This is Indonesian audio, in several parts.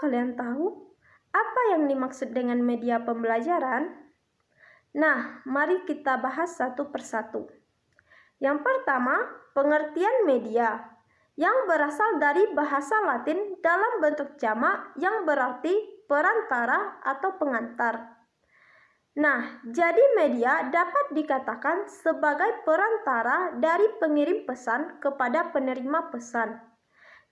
kalian tahu apa yang dimaksud dengan media pembelajaran? Nah, mari kita bahas satu persatu. Yang pertama, pengertian media yang berasal dari bahasa Latin dalam bentuk jamak yang berarti perantara atau pengantar. Nah, jadi media dapat dikatakan sebagai perantara dari pengirim pesan kepada penerima pesan.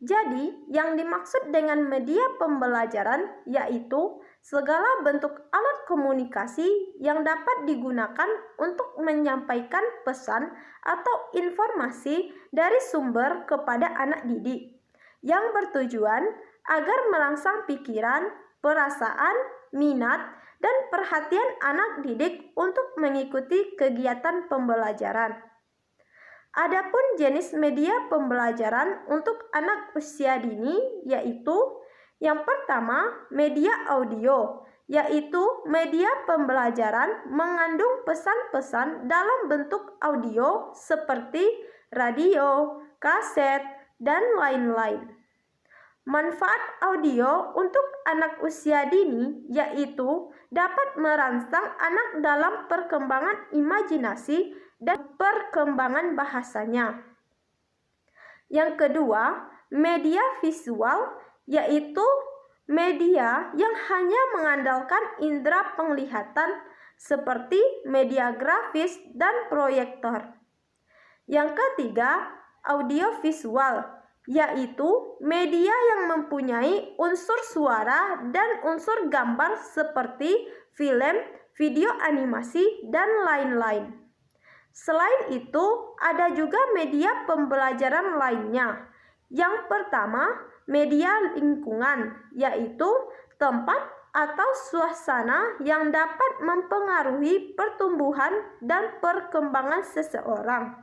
Jadi, yang dimaksud dengan media pembelajaran yaitu segala bentuk alat komunikasi yang dapat digunakan untuk menyampaikan pesan atau informasi dari sumber kepada anak didik, yang bertujuan agar merangsang pikiran, perasaan, minat, dan perhatian anak didik untuk mengikuti kegiatan pembelajaran. Adapun jenis media pembelajaran untuk anak usia dini yaitu yang pertama, media audio, yaitu media pembelajaran mengandung pesan-pesan dalam bentuk audio seperti radio, kaset, dan lain-lain. Manfaat audio untuk anak usia dini yaitu dapat merangsang anak dalam perkembangan imajinasi dan perkembangan bahasanya. Yang kedua, media visual yaitu media yang hanya mengandalkan indera penglihatan seperti media grafis dan proyektor. Yang ketiga, audiovisual yaitu media yang mempunyai unsur suara dan unsur gambar seperti film, video animasi, dan lain-lain. Selain itu, ada juga media pembelajaran lainnya. Yang pertama, media lingkungan, yaitu tempat atau suasana yang dapat mempengaruhi pertumbuhan dan perkembangan seseorang.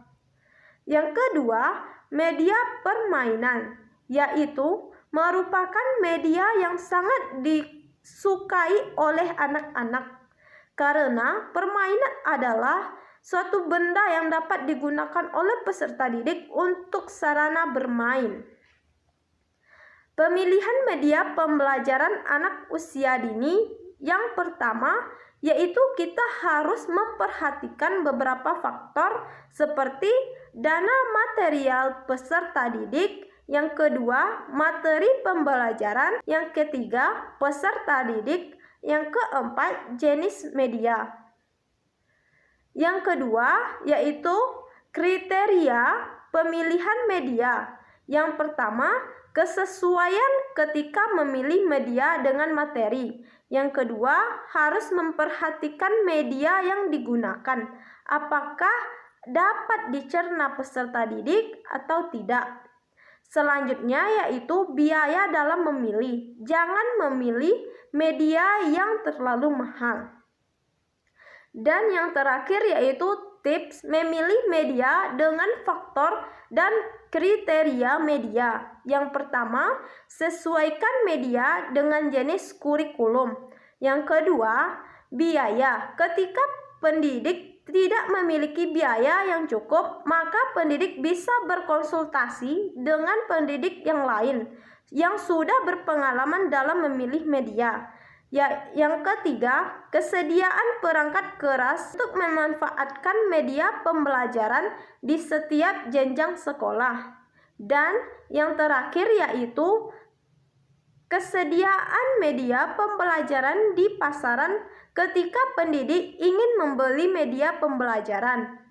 Yang kedua, media permainan, yaitu merupakan media yang sangat disukai oleh anak-anak karena permainan adalah suatu benda yang dapat digunakan oleh peserta didik untuk sarana bermain. Pemilihan media pembelajaran anak usia dini yang pertama yaitu kita harus memperhatikan beberapa faktor seperti dana material peserta didik, yang kedua materi pembelajaran, yang ketiga peserta didik, yang keempat jenis media. Yang kedua yaitu kriteria pemilihan media. Yang pertama, kesesuaian ketika memilih media dengan materi. Yang kedua, harus memperhatikan media yang digunakan. Apakah dapat dicerna peserta didik atau tidak. Selanjutnya yaitu biaya dalam memilih. Jangan memilih media yang terlalu mahal. Dan yang terakhir yaitu tips memilih media dengan faktor dan kriteria media. Yang pertama, sesuaikan media dengan jenis kurikulum. Yang kedua, biaya. Ketika pendidik tidak memiliki biaya yang cukup, maka pendidik bisa berkonsultasi dengan pendidik yang lain yang sudah berpengalaman dalam memilih media. Yang ketiga, kesediaan perangkat keras untuk memanfaatkan media pembelajaran di setiap jenjang sekolah. Dan yang terakhir yaitu kesediaan media pembelajaran di pasaran ketika pendidik ingin membeli media pembelajaran.